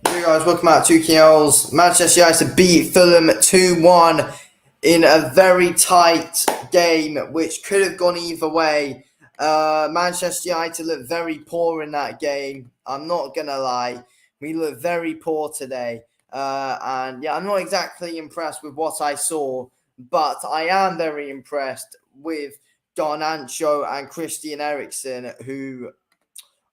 Hey guys, welcome out to KL's. Manchester United beat Fulham 2-1 in a very tight game, which could have gone either way. Manchester United looked very poor in that game. I'm not going to lie. We looked very poor today. And yeah, I'm not exactly impressed with what I saw, but I am very impressed with Garnacho and Christian Eriksen, who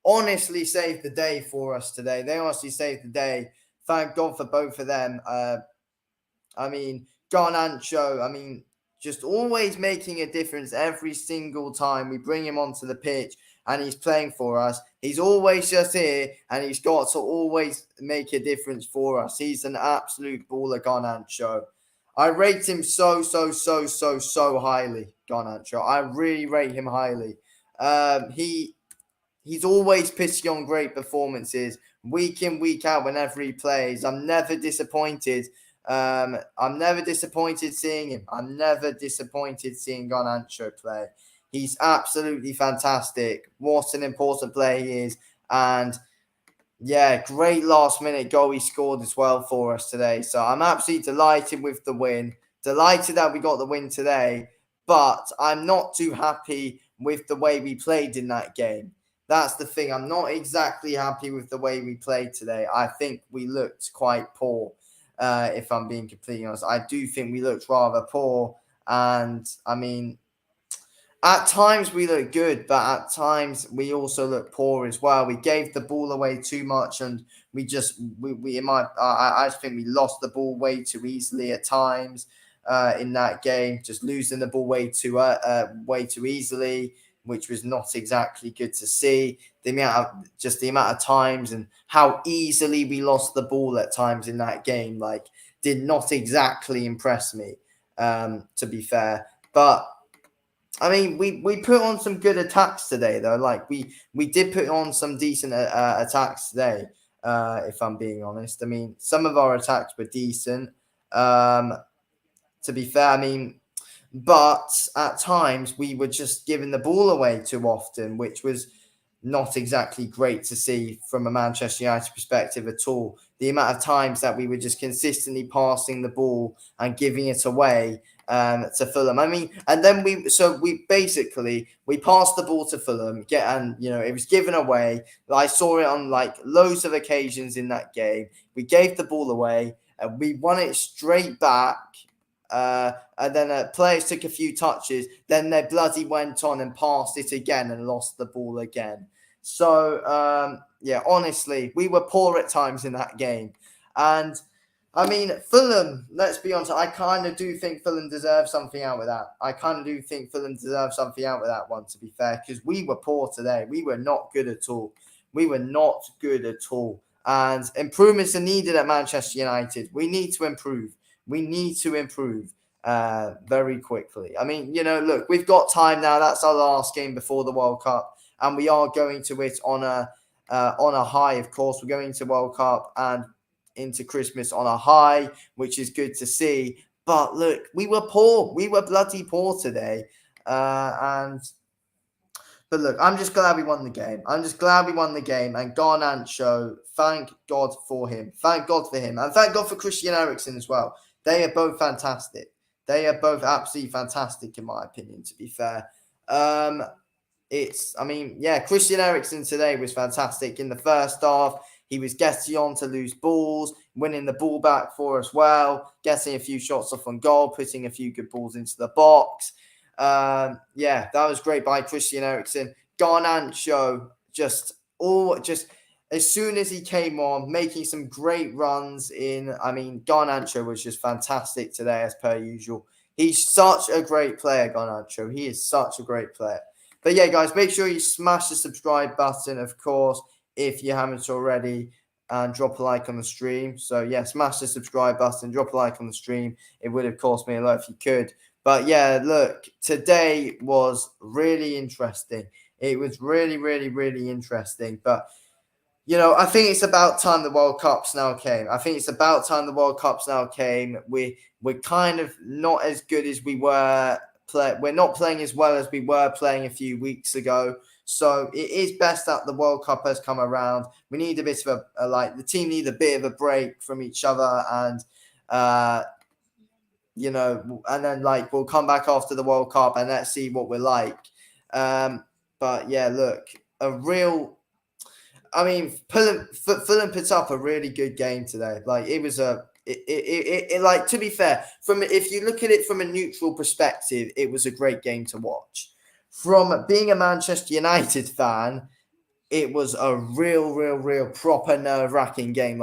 honestly saved the day for us today. They honestly saved the day. Thank God for both of them. Garnacho, just always making a difference every single time we bring him onto the pitch and he's playing for us. He's always just here and he's got to always make a difference for us. He's an absolute baller, Garnacho. I rate him so highly, Garnacho. I really rate him highly. He's always putting on great performances week in, week out whenever he plays. I'm never disappointed. I'm never disappointed seeing him. I'm never disappointed seeing Garnacho play. He's absolutely fantastic. What an important player he is. And yeah, great last minute goal he scored as well for us today. So I'm absolutely delighted with the win. Delighted that we got the win today. But I'm not too happy with the way we played in that game. That's the thing. I'm not exactly happy with the way we played today. I think we looked quite poor, if I'm being completely honest. I do think we looked rather poor. And, at times we look good, but at times we also look poor as well. We gave the ball away too much, and I just think we lost the ball way too easily at times in that game. Just losing the ball way too easily, which was not exactly good to see. The amount of times and how easily we lost the ball at times in that game, did not exactly impress me. To be fair, but we put on some good attacks today, though. We did put on some decent attacks today. If I'm being honest, some of our attacks were decent. To be fair, but at times we were just giving the ball away too often, which was not exactly great to see from a Manchester United perspective at all. The amount of times that we were just consistently passing the ball and giving it away to Fulham. And then we passed the ball to Fulham, it was given away. I saw it on loads of occasions in that game. We gave the ball away and we won it straight back. And then players took a few touches. Then they bloody went on and passed it again and lost the ball again. So, honestly, we were poor at times in that game. And, Fulham, let's be honest, I kind of do think Fulham deserves something out of that. I kind of do think Fulham deserves something out of that one, to be fair, because we were poor today. We were not good at all. And improvements are needed at Manchester United. We need to improve. Very quickly. Look, we've got time now. That's our last game before the World Cup, and we are going to it on a high. Of course, we're going to World Cup and into Christmas on a high, which is good to see. But look, we were poor. We were bloody poor today, But look, I'm just glad we won the game. And Garnacho, thank God for him. Thank God for him. And thank God for Christian Eriksen as well. They are both fantastic. They are both absolutely fantastic, in my opinion, to be fair. Christian Eriksen today was fantastic. In the first half, he was getting on to loose balls, winning the ball back for us well, getting a few shots off on goal, putting a few good balls into the box. That was great by Christian Eriksen. Garnacho, just as soon as he came on, making some great runs in. Garnacho was just fantastic today, as per usual. He's such a great player, Garnacho. He is such a great player. But yeah, guys, make sure you smash the subscribe button, of course, if you haven't already, and drop a like on the stream. So yeah, smash the subscribe button, drop a like on the stream. It would have cost me a lot if you could. But yeah, look, today was really interesting. It was really, really, really interesting. But I think it's about time the World Cups now came. We're kind of not as good as we were. We're not playing as well as we were playing a few weeks ago. So it is best that the World Cup has come around. We need a bit of the team need a bit of a break from each other, and and then we'll come back after the World Cup and let's see what we're like. But yeah, look, Fulham put up a really good game today. To be fair, if you look at it from a neutral perspective, it was a great game to watch. From being a Manchester United fan, it was a real proper nerve-wracking game.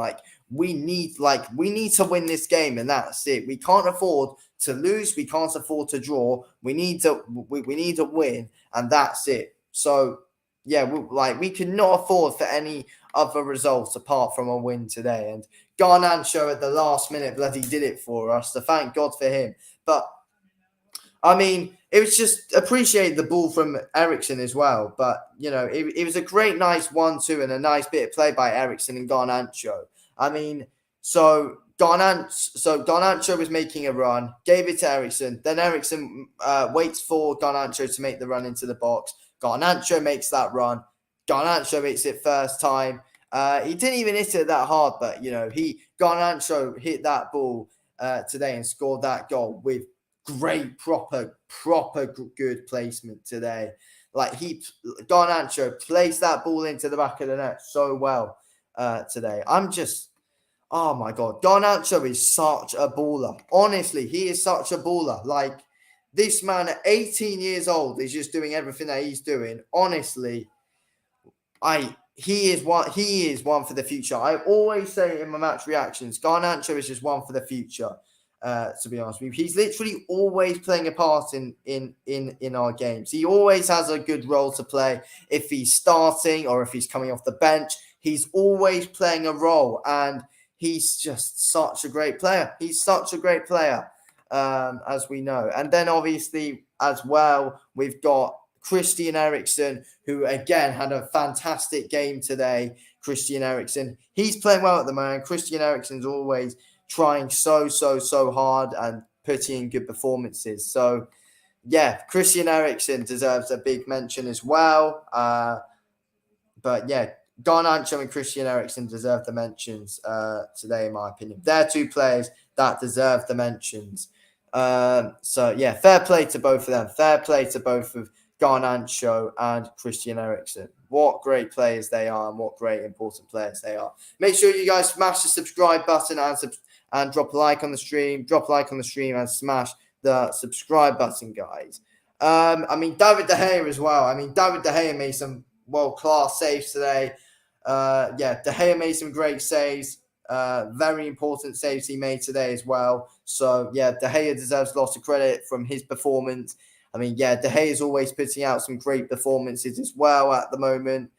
We need to win this game, and that's it. We can't afford to lose. We can't afford to draw. We need to win, and that's it. So yeah, we cannot afford for any other results apart from a win today. And Garnacho at the last minute bloody did it for us. So thank God for him. But I mean, it was just appreciate the ball from Ericsson as well. But, it was a great, nice 1-2 and a nice bit of play by Ericsson and Garnacho. I mean, so Garnacho was making a run, gave it to Ericsson. Then Ericsson waits for Garnacho to make the run into the box. Garnacho makes that run. Garnacho makes it first time. He didn't even hit it that hard, but, Garnacho hit that ball today and scored that goal with great, proper good placement today. Garnacho placed that ball into the back of the net so well today. Oh my God, Garnacho is such a baller. Honestly, he is such a baller. This man at 18 years old is just doing everything that he's doing. Honestly, he is one for the future. I always say in my match reactions, Garnacho is just one for the future. To be honest with you, he's literally always playing a part in our games. He always has a good role to play. If he's starting or if he's coming off the bench, he's always playing a role, and he's just such a great player. He's such a great player, as we know. And then obviously as well, we've got Christian Eriksen, who again had a fantastic game today. Christian Eriksen, he's playing well at the moment. Christian Eriksen's always trying so hard and putting in good performances. So yeah, Christian Eriksen deserves a big mention as well. But yeah, Garnacho and Christian Eriksen deserve the mentions today, in my opinion. They're two players that deserve the mentions. So yeah, fair play to both of them. Fair play to both of Garnacho and Christian Eriksen. What great players they are, and what great important players they are. Make sure you guys smash the subscribe button and drop a like on the stream. Drop a like on the stream and smash the subscribe button, guys. David De Gea as well. David De Gea made some world-class saves today. De Gea made some great saves. Very important saves he made today as well. So, yeah, De Gea deserves lots of credit from his performance. De Gea is always putting out some great performances as well at the moment.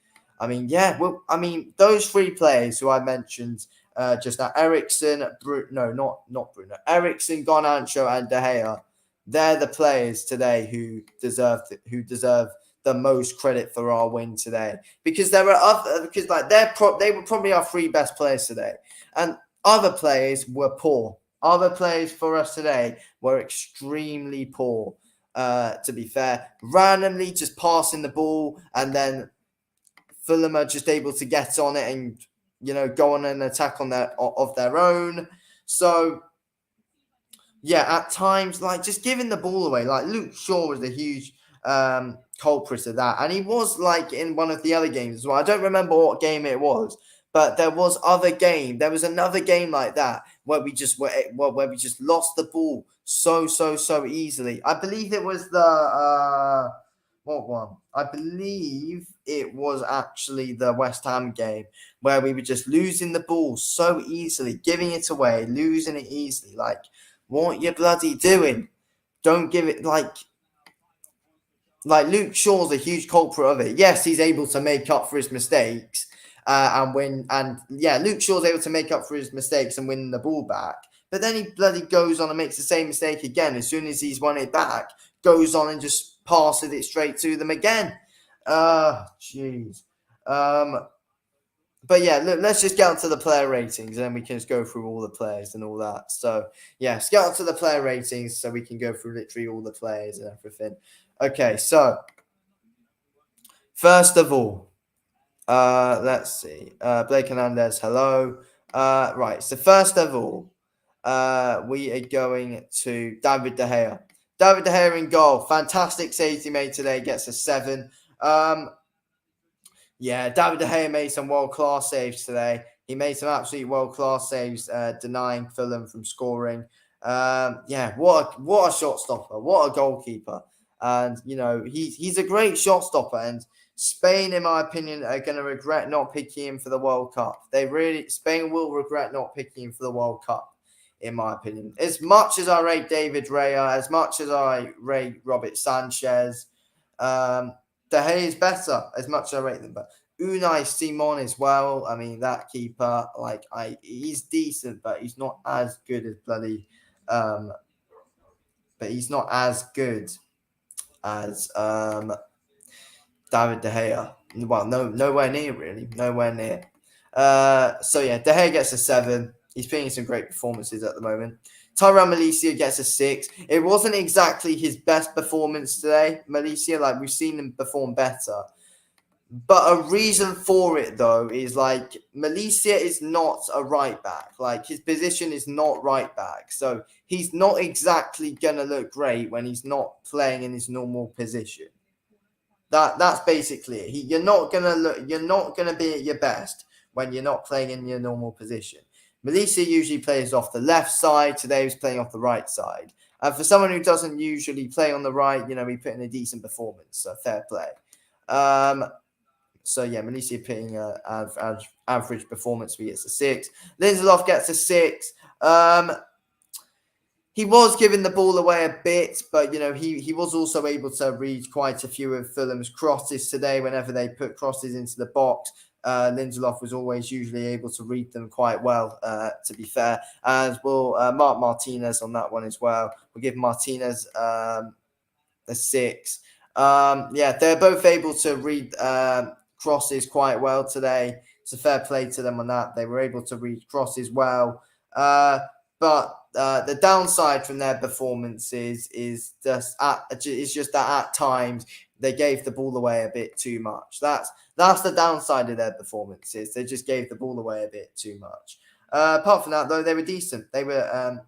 Those three players who I mentioned just now, Eriksen, not Bruno, Eriksen, Garnacho, and De Gea, they're the players today who deserve the most credit for our win today, because they were probably our three best players today, and other players were poor. Other players for us today were extremely poor. To be fair, randomly just passing the ball, and then Fulham are just able to get on it and go on an attack of their own. So yeah, at times just giving the ball away. Luke Shaw was a huge culprit of that, and he was in one of the other games as well. I don't remember what game it was, but there was another game like that where we just lost the ball so easily. I believe it was the what one? I believe it was actually the West Ham game where we were just losing the ball so easily, giving it away, losing it easily. What you bloody doing? Don't give it Luke Shaw's a huge culprit of it. Yes, he's able to make up for his mistakes and win. And yeah, Luke Shaw's able to make up for his mistakes and win the ball back. But then he bloody goes on and makes the same mistake again. As soon as he's won it back, goes on and just passes it straight to them again. Jeez. But yeah, look, let's just get onto the player ratings, and then we can just go through all the players and all that. So yeah, let's get onto the player ratings so we can go through literally all the players and everything. Okay, so First of all, let's see. Blake Hernandez, hello. Right. So first of all, we are going to David De Gea. David De Gea in goal. Fantastic saves he made today. Gets a 7. Yeah, David De Gea made some world-class saves today. He made some absolutely world-class saves, denying Fulham from scoring. Yeah, what a shot stopper. What a goalkeeper. And, he's a great shot stopper. And Spain, in my opinion, are going to regret not picking him for the World Cup. Spain will regret not picking him for the World Cup, in my opinion. As much as I rate David Raya, as much as I rate Robert Sanchez, De Gea is better, as much as I rate them. But Unai Simon as well. I mean, that keeper, he's decent, but he's not as good as but he's not as good as David De Gea. Well, nowhere near really, nowhere near. So yeah, De Gea gets a 7. He's putting in some great performances at the moment. Tyrell Malacia gets a 6. It wasn't exactly his best performance today, Malacia. We've seen him perform better. But a reason for it, though, is Malacia is not a right back. His position is not right back. So he's not exactly going to look great when he's not playing in his normal position. That's basically it. You're not gonna be at your best when you're not playing in your normal position. Malacia usually plays off the left side. Today he was playing off the right side. And for someone who doesn't usually play on the right, he put in a decent performance. So fair play. So yeah, Malacia putting an average performance. He gets a 6. Lindelof gets a 6. He was giving the ball away a bit, but he was also able to read quite a few of Fulham's crosses today. Whenever they put crosses into the box, Lindelof was always usually able to read them quite well. To be fair, as will Mark Martinez on that one as well. We'll give Martinez a 6. Yeah, they're both able to read crosses quite well today. It's a fair play to them on that. They were able to read crosses well. But the downside from their performances is just that at times they gave the ball away a bit too much. That's the downside of their performances. They just gave the ball away a bit too much. Apart from that, though, they were decent. They were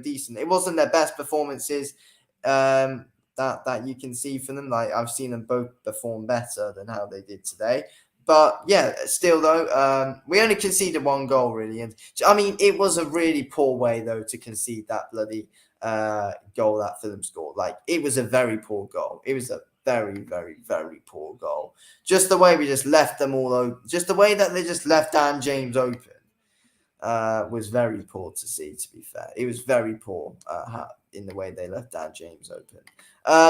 decent. It wasn't their best performances that you can see from them. I've seen them both perform better than how they did today. But yeah, still though, we only conceded 1 goal really, and I mean it was a really poor way though to concede that bloody goal that Fulham scored. It was a very poor goal. It was a very, very, very poor goal. Just the way we just left them all open. Just the way that they just left Dan James open was very poor to see. To be fair, it was very poor in the way they left Dan James open.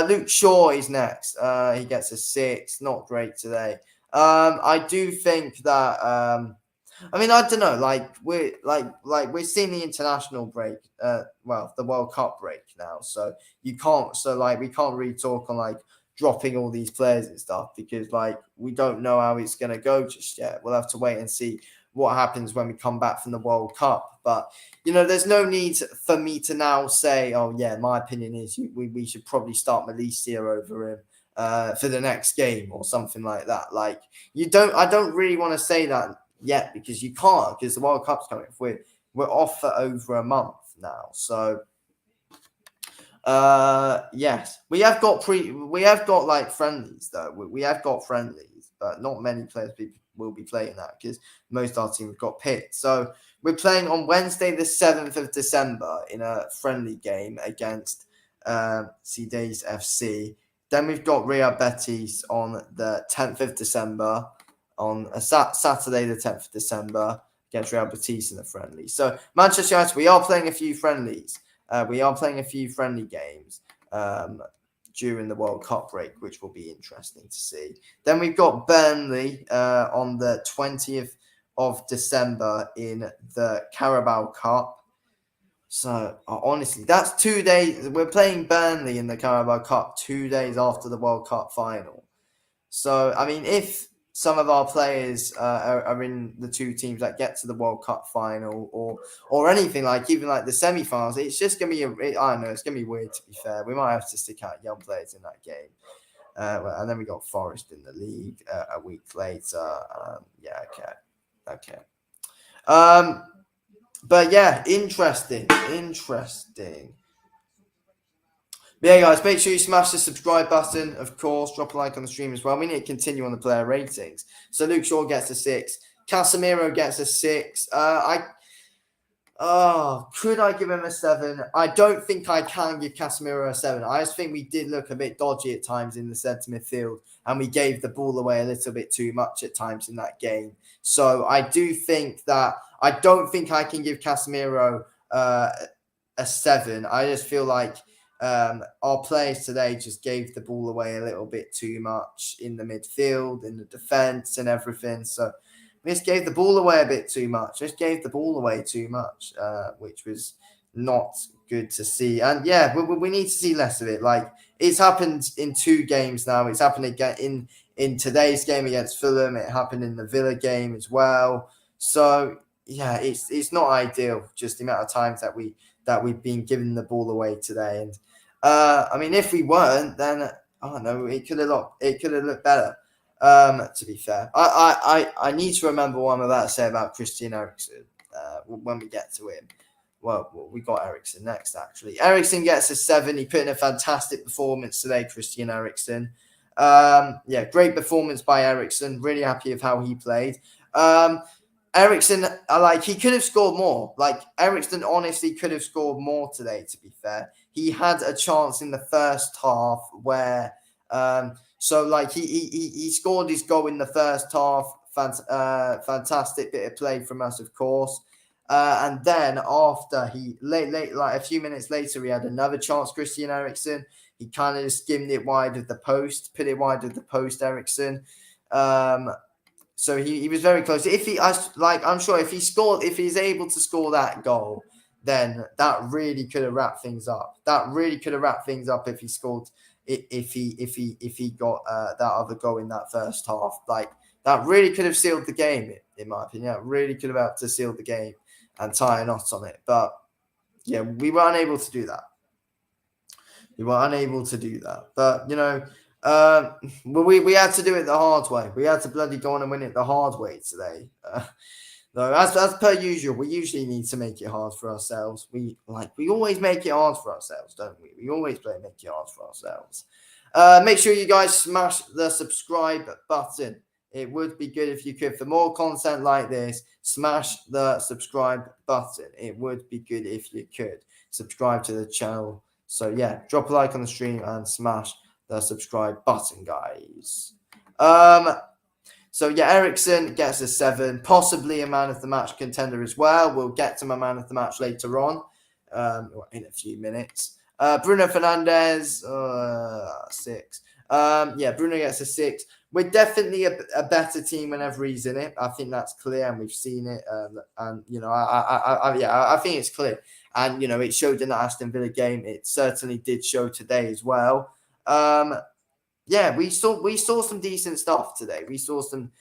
Luke Shaw is next. He gets a 6. Not great today. I do think that I mean I don't know, we're seeing the international break, the World Cup break now, so we can't really talk on dropping all these players and stuff because we don't know how it's going to go just yet. We'll have to wait and see what happens when we come back from the World Cup. But there's no need for me to now say, oh yeah, my opinion is we should probably start Malacia over him for the next game or something like that. I don't really want to say that yet because you can't, because the World Cup's coming. We're off for over a month now. So yes, we have got friendlies though. We have got friendlies, but not many players will be playing that because most of our team have got picked. So we're playing on Wednesday, the 7th of December in a friendly game against Cadiz FC. Then we've got Real Betis on the 10th of December, on a Saturday, the 10th of December, against Real Betis in a friendly. So Manchester United, we are playing a few friendlies. We are playing a few friendly games during the World Cup break, which will be interesting to see. Then we've got Burnley on the 20th of December in the Carabao Cup. So honestly, that's 2 days. We're playing Burnley in the Carabao Cup 2 days after the World Cup final. So I mean, if some of our players are in the 2 teams that get to the World Cup final or anything even the semi-finals, it's just gonna be I don't know, it's gonna be weird to be fair. We might have to stick out young players in that game. And then we got Forest in the league a week later. Yeah, okay. But yeah, interesting. But yeah, guys, make sure you smash the subscribe button. Of course, drop a like on the stream as well. We need to continue on the player ratings. So Luke Shaw gets a 6. Casemiro gets a 6. Could I give him a 7? I don't think I can give Casemiro a 7. I just think we did look a bit dodgy at times in the centre midfield, and we gave the ball away a little bit too much at times in that game. So I do think that I don't think I can give Casemiro a 7. I just feel like our players today just gave the ball away a little bit too much in the midfield, in the defence and everything. So we just gave the ball away a bit too much. Which was not good to see. And yeah, we need to see less of it. Like, it's happened in 2 games now. It's happened again in today's game against Fulham. It happened in the Villa game as well. So yeah, it's not ideal. Just the amount of times that we've been giving the ball away today. And I mean, if we weren't, then I don't know. It could have looked better. To be fair, I need to remember what I'm about to say about Christian Eriksen when we get to him. Well, we got Eriksen next, actually. Eriksen gets a 7. He put in a fantastic performance today, Christian Eriksen. Yeah, great performance by Eriksen. Really happy with how he played. Eriksen, he could have scored more. Like, Eriksen honestly could have scored more today, to be fair. He had a chance in the first half where... he scored his goal in the first half. Fantastic bit of play from us, of course. And then after a few minutes later, he had another chance, Christian Eriksen. He kind of skimmed it wide of the post, put it wide of the post, Eriksen. So he was very close. I'm sure if he's able to score that goal, then that really could have wrapped things up. If he scored. If he got that other goal in that first half, like, that really could have sealed the game, in my opinion. It really could have helped to seal the game and tie a knot on it. But yeah, we were unable to do that. But we had to do it the hard way. We had to bloody go on and win it the hard way today. No, as per usual, we usually need to make it hard for ourselves. We always make it hard for ourselves, don't we? We always make it hard for ourselves. Make sure you guys smash the subscribe button. It would be good if you could. For more content like this, smash the subscribe button. It would be good if you could subscribe to the channel. So yeah, drop a like on the stream and smash the subscribe button, guys. So yeah, Eriksen gets a 7, possibly a man of the match contender as well. We'll get to my man of the match later on, in a few minutes. Bruno Fernandes, 6. Bruno gets a 6. We're definitely a better team whenever he's in it. I think that's clear, and we've seen it. I think it's clear. And it showed in the Aston Villa game. It certainly did show today as well. We saw some decent stuff today. We saw some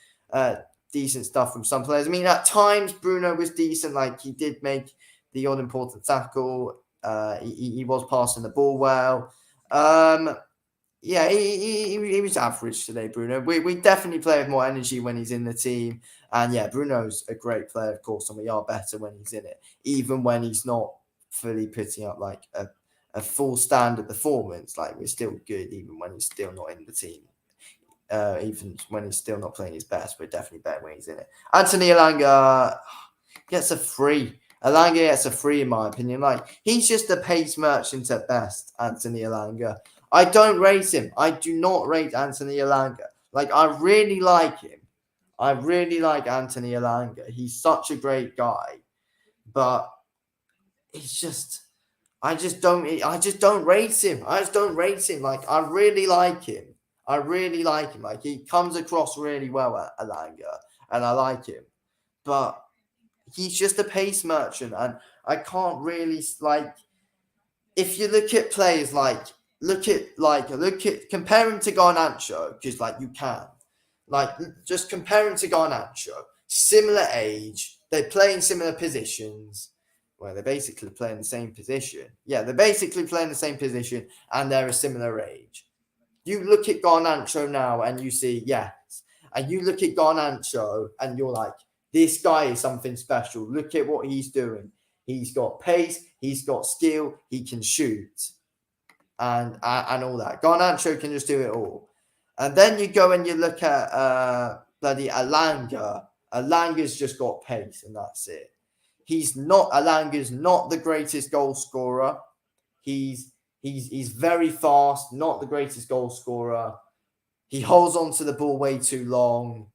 decent stuff from some players. I mean, at times Bruno was decent. Like, he did make the all important tackle. He was passing the ball well. He was average today, Bruno. We definitely play with more energy when he's in the team. And yeah, Bruno's a great player, of course, and we are better when he's in it, even when he's not fully putting up like a full standard performance. Like, we're still good even when he's still not in the team. Even when he's still not playing his best, we're definitely better when he's in it. Anthony Elanga gets a 3. Elanga gets a 3 in my opinion. Like, he's just a pace merchant at best, Anthony Elanga. I don't rate him. I do not rate Anthony Elanga. Like, I really like him. I really like Anthony Elanga. He's such a great guy. But it's just... I just don't rate him. Like, I really like him. Like, he comes across really well at Elanga, and I like him. But he's just a pace merchant, and I can't really, like, if you look at players compare him to Garnacho, because, like, you can. Like, just compare him to Garnacho. Similar age. They play in similar positions. Well, they're basically playing the same position. Yeah, they're basically playing the same position, and they're a similar age. You look at Garnacho now and you see, yes. And you look at Garnacho and you're like, this guy is something special. Look at what he's doing. He's got pace, he's got skill, he can shoot, and all that. Garnacho can just do it all. And then you go and you look at bloody Alanga. Alanga's just got pace, and that's it. Alanga's not the greatest goal scorer. He's very fast, not the greatest goal scorer. He holds on to the ball way too long.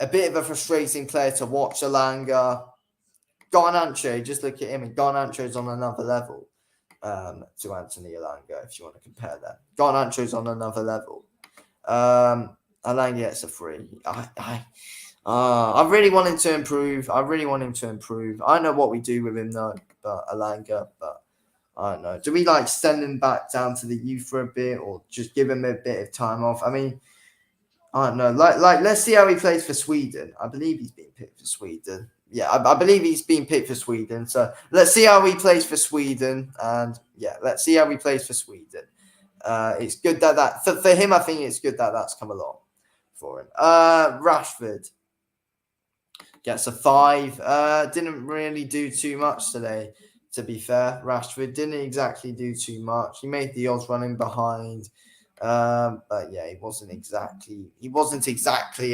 A bit of a frustrating player to watch, Alanga. Garnacho, just look at him, and Garnacho's on another level to Anthony Alanga, if you want to compare that. Garnacho's on another level. Alanga gets a 3. I really want him to improve. I know what we do with him, though, but Alanga, but I don't know. Do we send him back down to the youth for a bit, or just give him a bit of time off? I mean, I don't know. Let's see how he plays for Sweden. I believe he's been picked for Sweden. Yeah, I believe he's been picked for Sweden. So let's see how he plays for Sweden. And yeah, let's see how he plays for Sweden. It's good that for him, I think it's good that that's come along for him. Rashford gets a 5. Didn't really do too much today, to be fair. Rashford didn't exactly do too much. He made the odds running behind. But yeah, he wasn't exactly a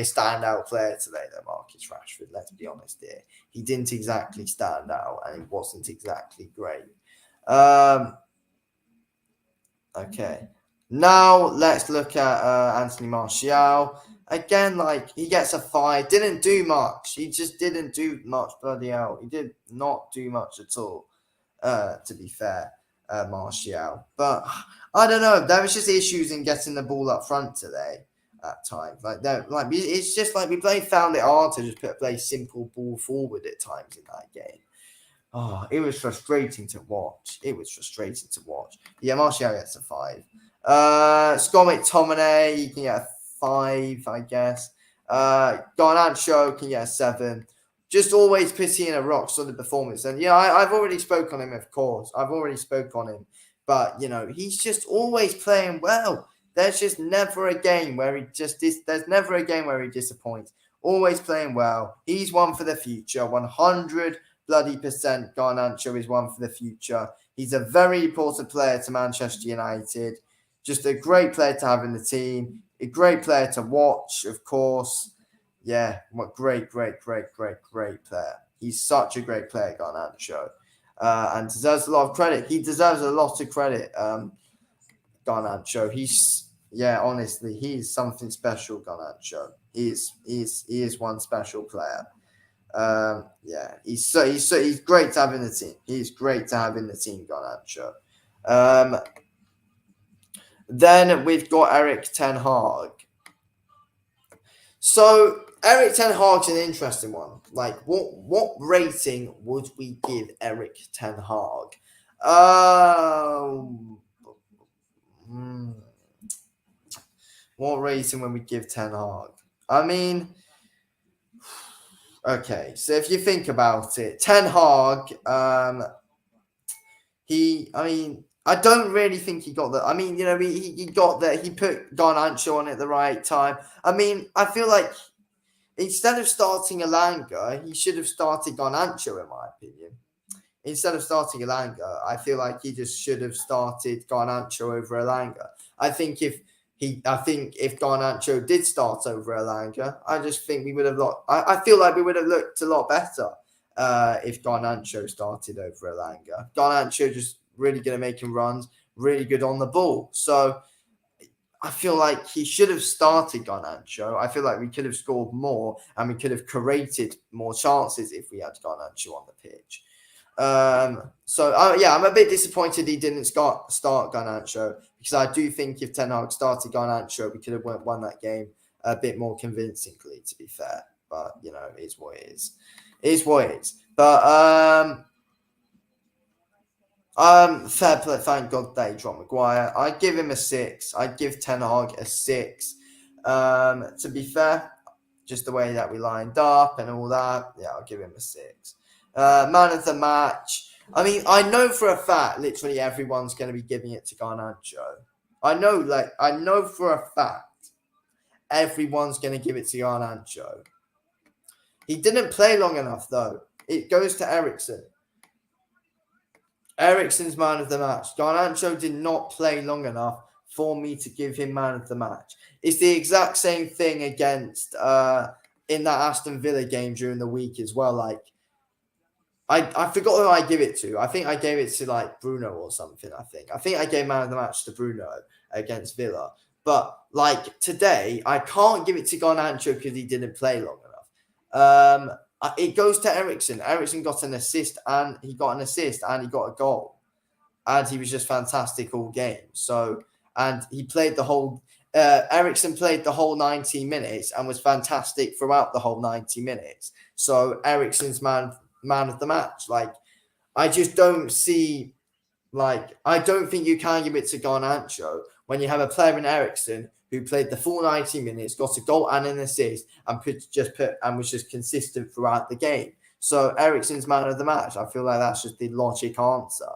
standout player today, though, Marcus Rashford. Let's be honest here. He didn't exactly stand out, and he wasn't exactly great. Okay. Now let's look at Anthony Martial. Again, he gets a 5. Didn't do much. He just didn't do much, bloody hell. He did not do much at all, to be fair. Martial, but I don't know. There was just issues in getting the ball up front today at times. It's just we found it hard to just play simple ball forward at times in that game. Oh, it was frustrating to watch. Yeah, Martial gets a 5. Scott McTominay, you can get a 5, I guess. Garnacho can get a 7. Just always pitying a rock solid performance. And, I've already spoke on him, of course. But, he's just always playing well. There's just never a game where there's never a game where he disappoints. Always playing well. He's one for the future. 100% Garnacho is one for the future. He's a very important player to Manchester United. Just a great player to have in the team. A great player to watch, of course. Yeah, what great player. He's such a great player, Garnacho, and deserves a lot of credit. He deserves a lot of credit, Garnacho. Honestly, he is something special, Garnacho. He is one special player. He's great to have in the team. He's great to have in the team, Garnacho. Then we've got Eric Ten Hag. So Eric Ten Hag's an interesting one. What rating would we give Eric Ten Hag? What rating would we give Ten Hag? I mean, okay. So if you think about it, Ten Hag, I don't really think he got that. I mean, he got that. He put Garnacho on at the right time. I mean, I feel like instead of starting Alanga, he should have started Garnacho, in my opinion. Instead of starting Alanga, I feel like he just should have started Garnacho over Alanga. I think if Garnacho did start over Alanga, I just think we would have I feel like we would have looked a lot better if Garnacho started over Alanga. Garnacho just really good at making runs, really good on the ball. So I feel like he should have started Garnacho. I feel like we could have scored more and we could have created more chances if we had Garnacho on the pitch. I'm a bit disappointed he didn't start Garnacho, because I do think if Ten Hag started Garnacho, we could have won that game a bit more convincingly, to be fair. But, it is what it is. It is what it is. But, fair play, thank God they dropped Maguire. I'd give him a 6. I'd give Ten Hag a 6. To be fair, just the way that we lined up and all that, I'll give him a 6. Man of the match. I mean, I know for a fact literally everyone's going to be giving it to Garnacho. I know for a fact everyone's going to give it to Garnacho. He didn't play long enough, though. It goes to Eriksen. Eriksen's man of the match. Garnacho did not play long enough for me to give him man of the match. It's the exact same thing against in that Aston Villa game during the week as well. Like, I forgot who I give it to. I think I gave it to like Bruno or something. I think I gave man of the match to Bruno against Villa. But like today, I can't give it to Garnacho because he didn't play long enough. It goes to Eriksen. Eriksen got an assist and he got a goal. And he was just fantastic all game. So, and he played the whole, Eriksen played the whole 90 minutes and was fantastic throughout the whole 90 minutes. So Eriksen's man of the match. Like, I just don't see, like, I don't think you can give it to Garnacho when you have a player in Eriksen who played the full 90 minutes, got a goal and an assist, and was just consistent throughout the game. So Eriksen's man of the match. I feel like that's just the logic answer,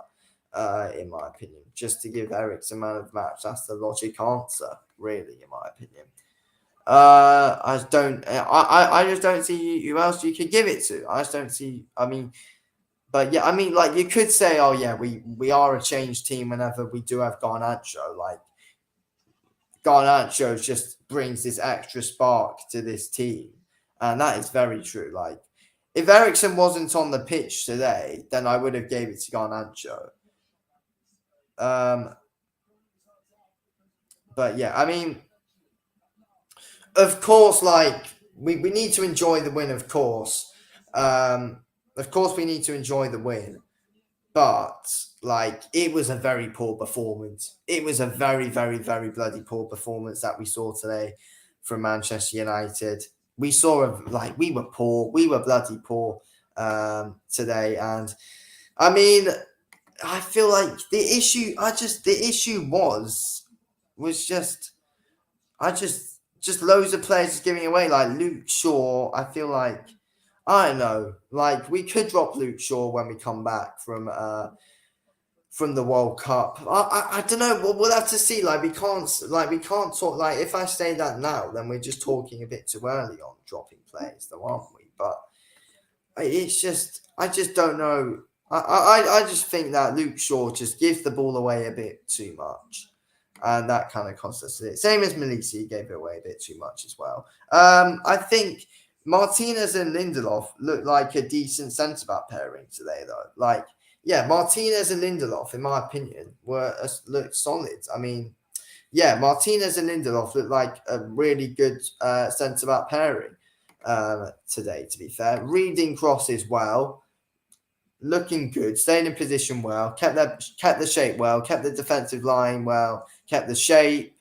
in my opinion. Just to give Eriksen man of the match, that's the logic answer, really, in my opinion. I just don't see who else you could give it to. I just don't see. I mean, but yeah, I mean, like you could say, oh yeah, we are a changed team whenever we do have Garnacho. Like Garnacho just brings this extra spark to this team, and that is very true. Like if Eriksen wasn't on the pitch today, then I would have gave it to Garnacho. But yeah, I mean, of course, like we need to enjoy the win, of course. Of course, we need to enjoy the win, but like it was a very poor performance. It was a very, very, very bloody poor performance that we saw today from Manchester United. We we were poor. We were bloody poor today, and I mean, I feel like the issue was just loads of players giving away, like Luke Shaw. I feel like, I don't know, like we could drop Luke Shaw when we come back from the World Cup. I don't know. We'll have to see. Like we can't talk. Like if I say that now, then we're just talking a bit too early on dropping players, though, aren't we? But it's just, I just don't know. I just think that Luke Shaw just gives the ball away a bit too much. And that kind of cost us it. Same as Melisi gave it away a bit too much as well. I think Martinez and Lindelof look like a decent centre-back pairing today, though. Like, yeah, Martinez and Lindelof, in my opinion, looked solid. I mean, yeah, Martinez and Lindelof look like a really good centre-back pairing today, to be fair. Reading crosses well. Looking good, staying in position well, kept the shape well, kept the defensive line well, kept the shape,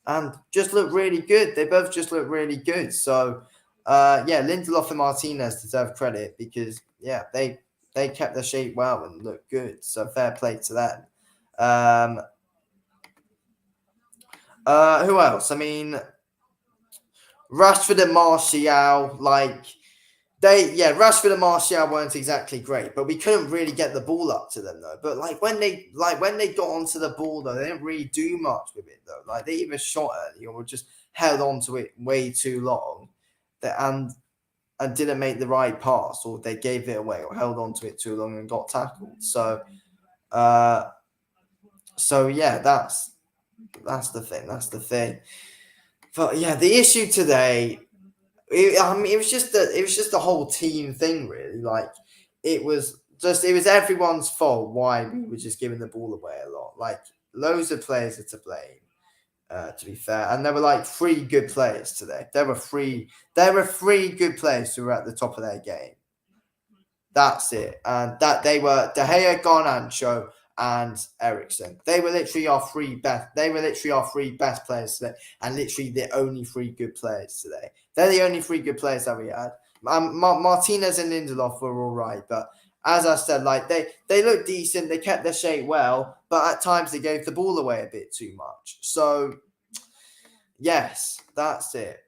and just looked really good. They both just looked really good. So, yeah, Lindelof and Martinez deserve credit because, yeah, they kept the shape well and looked good. So fair play to them. Who else? I mean, Rashford and Martial, Rashford and Martial weren't exactly great, but we couldn't really get the ball up to them though. But when they got onto the ball though, they didn't really do much with it though. Like they either shot early or just held onto it way too long, and didn't make the right pass, or they gave it away, or held onto it too long and got tackled. So yeah, that's the thing. That's the thing. But yeah, the issue today. It was just the whole team thing, really. Like it was everyone's fault why we were just giving the ball away a lot. Like loads of players are to blame, to be fair. And there were like 3 good players today. There were 3 good players who were at the top of their game. That's it. And that they were De Gea, Garnacho, and Eriksen. They were literally our 3 best players today, and literally the only 3 good players today. They're the only 3 good players that we had. Martinez and Lindelof were all right, but as I said, like they looked decent. They kept their shape well, but at times they gave the ball away a bit too much. So yes, that's it.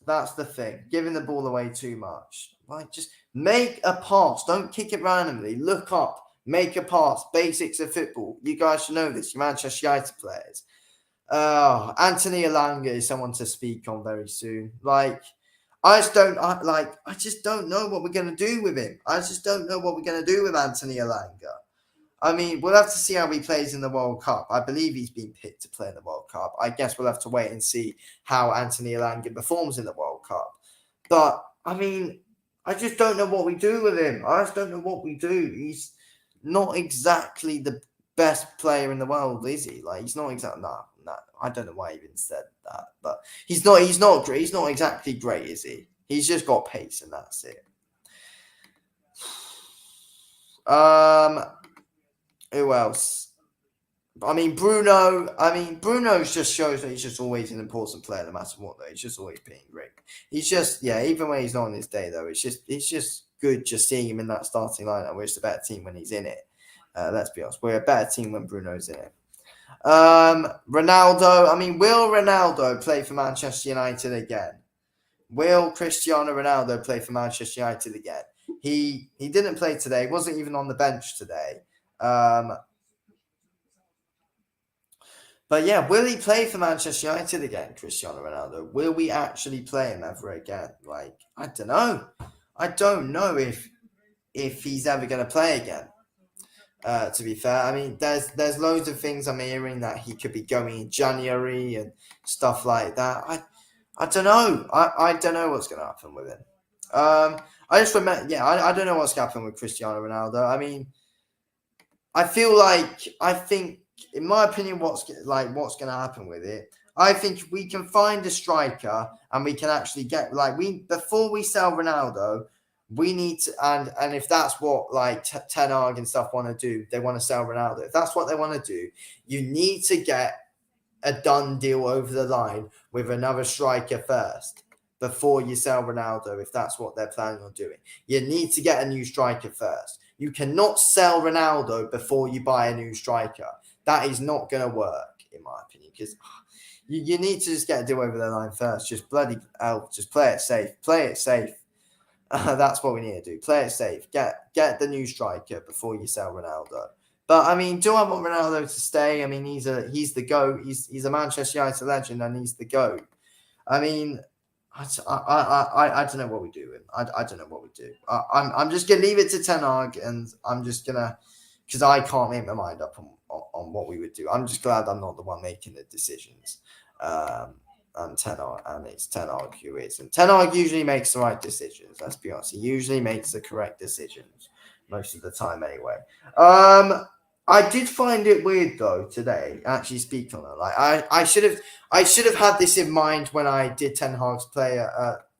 That's the thing. Giving the ball away too much. Like just make a pass. Don't kick it randomly. Look up. Make a pass. Basics of football. You guys should know this. You Manchester United players. Anthony Elanga is someone to speak on very soon. Like, I just don't know what we're gonna do with him. I just don't know what we're gonna do with Anthony Elanga. I mean, we'll have to see how he plays in the World Cup. I believe he's been picked to play in the World Cup. I guess we'll have to wait and see how Anthony Elanga performs in the World Cup. But, I mean, I just don't know what we do with him. I just don't know what we do. He's not exactly the best player in the world, is he? Like, he's not exactly, nah, I don't know why I even said that. But he's not great. He's not exactly great, is he? He's just got pace and that's it. Who else? Bruno's just shows that he's just always an important player no matter what, though. He's just always being great. He's just, even when he's not on his day, though, it's just good just seeing him in that starting lineup. We're just a better team when he's in it. Let's be honest. We're a better team when Bruno's in it. Ronaldo. Will Ronaldo play for Manchester United again? Will Cristiano Ronaldo play for Manchester United again? He didn't play today. Wasn't even on the bench today. But yeah, will he play for Manchester United again, Cristiano Ronaldo? Will we actually play him ever again? Like, I don't know. I don't know if he's ever going to play again. To be fair, there's loads of things I'm hearing that he could be going in January and stuff like that. I don't know. I don't know what's going to happen with him. I just remember, I don't know what's going to happen with Cristiano Ronaldo. I think, in my opinion, what's going to happen with it, I think we can find a striker and we can actually get, before we sell Ronaldo, we need to, and if that's what Ten Hag and stuff want to do, they want to sell Ronaldo. If that's what they want to do, you need to get a done deal over the line with another striker first before you sell Ronaldo, if that's what they're planning on doing. You need to get a new striker first. You cannot sell Ronaldo before you buy a new striker. That is not going to work, in my opinion, because you need to just get a deal over the line first. Just bloody hell, just play it safe. Play it safe. That's what we need to do. Play it safe. Get the new striker before you sell Ronaldo. But do I want Ronaldo to stay? He's the GOAT. He's a Manchester United legend, and he's the GOAT. I don't know what we do. I don't know what we do. I'm just gonna leave it to Ten Hag, and I'm just gonna, because I can't make my mind up on what we would do. I'm just glad I'm not the one making the decisions. And it's Ten Hag who is. And Ten Hag usually makes the right decisions. Let's be honest. He usually makes the correct decisions most of the time, anyway. I did find it weird though today. Actually, speaking on it, I should have had this in mind when I did Ten Hag's player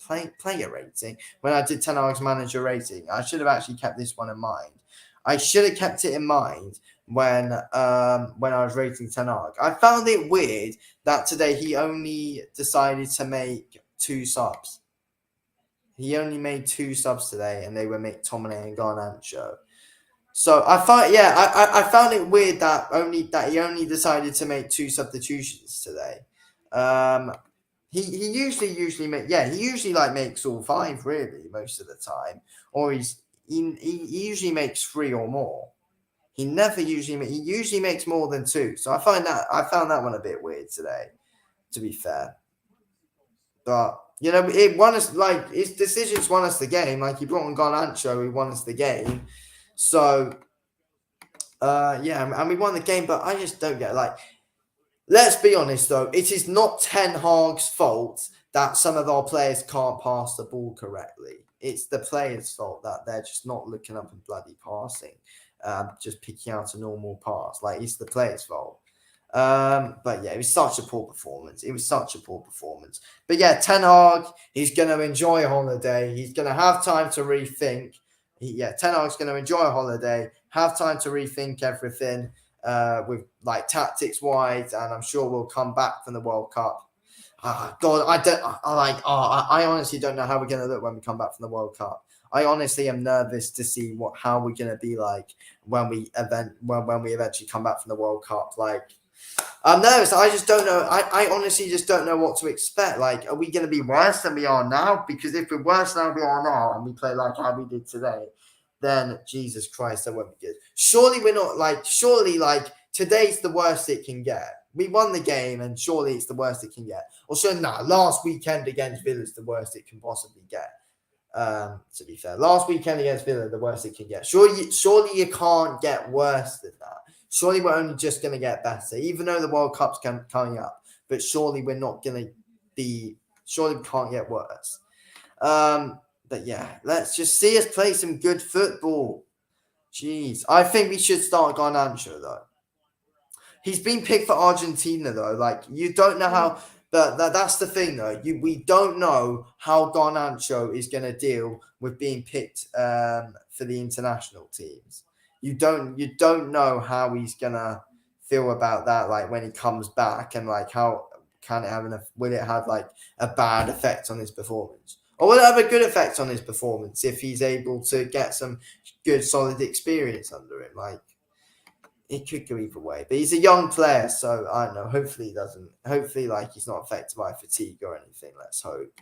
rating. When I did Ten Hag's manager rating, I should have actually kept this one in mind. I should have kept it in mind when I was rating Ten Hag. I found it weird that today he only decided to make 2 subs. He only made 2 subs today, and they were McTominay and Garnacho. So I found it weird that he only decided to make 2 substitutions today. He usually makes all 5 really most of the time, or he usually makes 3 or more. He usually makes more than 2. So I found that one a bit weird today, to be fair. But it won us, his decisions won us the game. He brought on Garnacho, he won us the game. So, and we won the game, but I just don't get let's be honest though, it is not Ten Hag's fault that some of our players can't pass the ball correctly. It's the players' fault that they're just not looking up and bloody passing, just picking out a normal pass. It's the players' fault. But yeah, it was such a poor performance. But yeah, Ten Hag, he's going to enjoy a holiday. He's going to have time to rethink. Ten Hag's going to enjoy a holiday, have time to rethink everything with tactics wise, and I'm sure we'll come back from the World Cup. God, I honestly don't know how we're going to look when we come back from the World Cup. I honestly am nervous to see how we're going to be when we eventually come back from the World Cup. I'm nervous. I just don't know. I honestly just don't know what to expect. Are we going to be worse than we are now? Because if we're worse than we are now and we play how we did today, then Jesus Christ, that won't be good. Surely we're not surely today's the worst it can get. we won the game, and surely it's the worst it can get. Or sure, last weekend against Villa is the worst it can possibly get. To be fair, last weekend against Villa, the worst it can get. Surely you can't get worse than that. Surely we're only just going to get better, even though the World Cup's coming up. But surely we're not going to be. Surely we can't get worse. But yeah, let's just see us play some good football. Jeez, I think we should start Garnacho though. He's been picked for Argentina though. Like you don't know how. But that's the thing, though. We don't know how Garnacho is going to deal with being picked for the international teams. You don't know how he's going to feel about that. Like when he comes back, and like how can it have will it have like a bad effect on his performance, or will it have a good effect on his performance if he's able to get some good solid experience under him? Like. It could go either way, but he's a young player, so I don't know. Hopefully he doesn't. Hopefully, like he's not affected by fatigue or anything. Let's hope,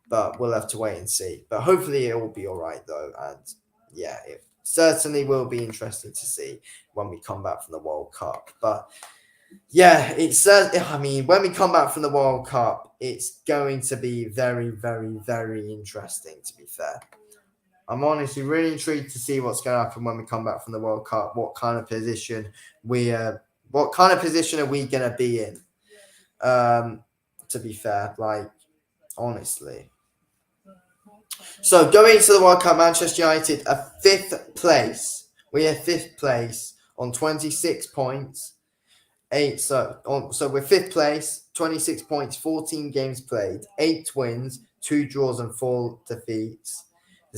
but we'll have to wait and see. But hopefully it will be all right though, and yeah, it certainly will be interesting to see when we come back from the World Cup. But yeah, it's. I mean, when we come back from the World Cup, it's going to be very, very, very interesting. To be fair. I'm honestly really intrigued to see what's going to happen when we come back from the World Cup. What kind of position are we going to be in? To be fair, like honestly. So going into the World Cup, Manchester United are 5th place. We are 5th place on 26 points. So we're 5th place, 26 points, 14 games played, 8 wins, 2 draws and 4 defeats.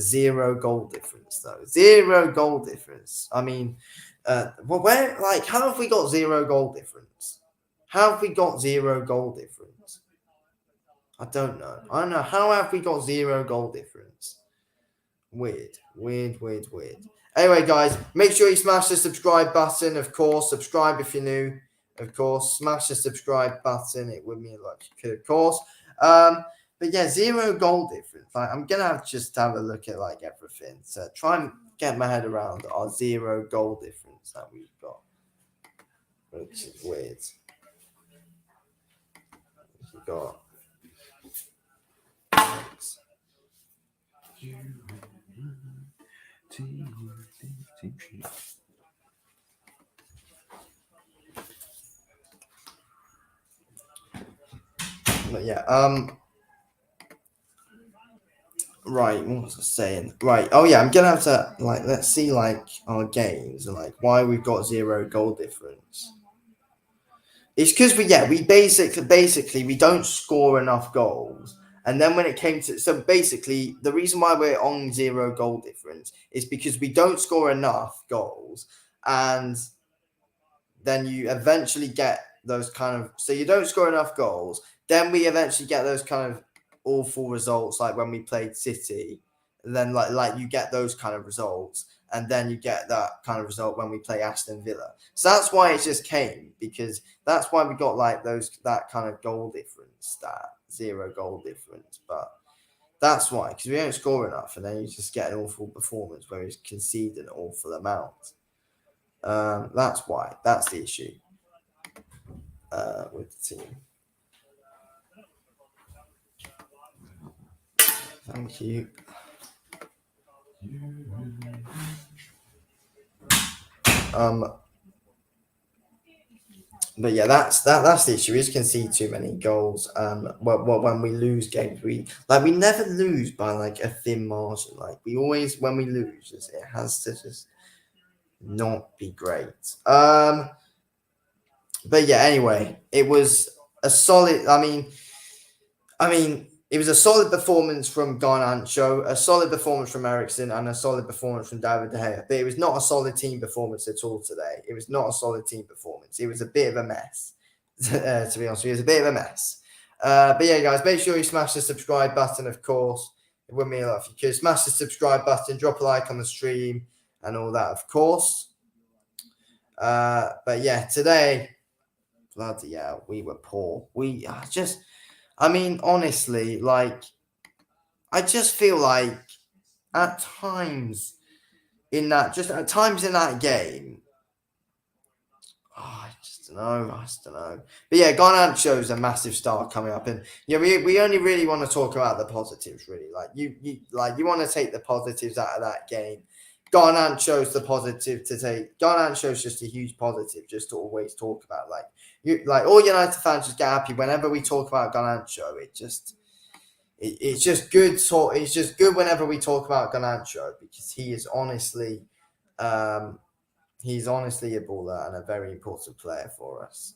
0 goal difference though. 0 goal difference. I mean, how have we got 0 goal difference? How have we got 0 goal difference? I don't know. How have we got 0 goal difference? Weird. Anyway, guys, make sure you smash the subscribe button. Of course, subscribe if you're new. Of course, smash the subscribe button. It would mean a lot. Of course. But yeah, 0 goal difference. Like I'm gonna have a look at like everything. So try and get my head around our 0 goal difference that we've got. Which is weird. We've got but yeah, right, what was I saying? Right, oh yeah, I'm gonna have to let's see our games and why we've got 0 goal difference. It's because we basically we don't score enough goals, and then when it came to basically the reason why we're on 0 goal difference is because we don't score enough goals, and then you eventually get those kind of you don't score enough goals, then we eventually get those kind of awful results like when we played City, and then like you get those kind of results, and then you get that kind of result when we play Aston Villa. So that's why it just came, because that's why we got that kind of goal difference, that 0 goal difference. But that's why, because we don't score enough, and then you just get an awful performance where he's conceded an awful amount. That's why. That's the issue with the team. Thank you. But yeah, that's the issue. We just concede too many goals. When we lose games, we never lose by a thin margin. Like we always, when we lose, it has to just not be great. But yeah, anyway, it was a solid. I mean, it was a solid performance from Garnacho, a solid performance from Eriksen, and a solid performance from David De Gea. But it was not a solid team performance at all today. It was not a solid team performance. It was a bit of a mess, to be honest with you. It was a bit of a mess. But yeah, guys, make sure you smash the subscribe button, of course. It would mean a lot if you could. Smash the subscribe button, drop a like on the stream, and all that, of course. But yeah, today, bloody hell, we were poor. Honestly, I just feel like at times in that game, I don't know. But yeah, Garnacho's a massive star coming up, and yeah, we only really want to talk about the positives, really. Like you want to take the positives out of that game. Garnacho's the positive to take. Garnacho's just a huge positive, just to always talk about. Like all United fans just get happy whenever we talk about Garnacho. It's just good. So it's just good whenever we talk about Garnacho because he is honestly. He's honestly a baller and a very important player for us.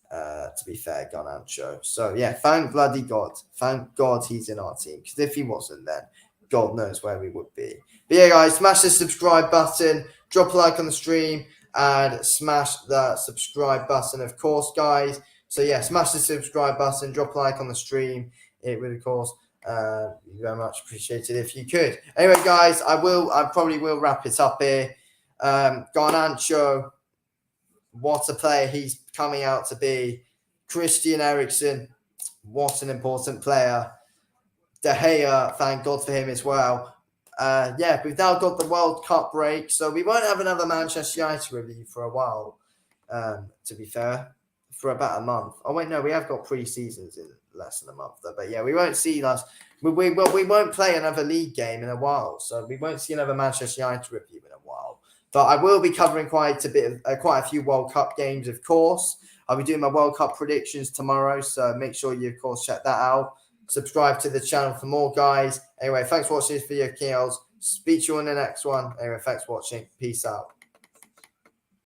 To be fair, Garnacho. So yeah, thank bloody God. Thank God he's in our team. Because if he wasn't, then God knows where we would be. But yeah, guys, smash the subscribe button, drop a like on the stream, and smash the subscribe button, of course, guys. So yeah, smash the subscribe button, drop a like on the stream. It would, of course, very much appreciated if you could. Anyway, guys, I probably will wrap it up here. Garnacho, what a player he's coming out to be. Christian Eriksen, what an important player. De Gea, thank God for him as well. Yeah, we've now got the World Cup break, so we won't have another Manchester United review for a while, to be fair, for about a month. Oh, wait, no, we have got pre-seasons in less than a month, though. But yeah, we won't see us. We won't play another league game in a while, so we won't see another Manchester United review in a while. But I will be covering quite a few World Cup games, of course. I'll be doing my World Cup predictions tomorrow, so make sure you, of course, check that out. Subscribe to the channel for more, guys. Anyway, thanks for watching this video, Keels. Speak to you on the next one. Anyway, thanks for watching. Peace out.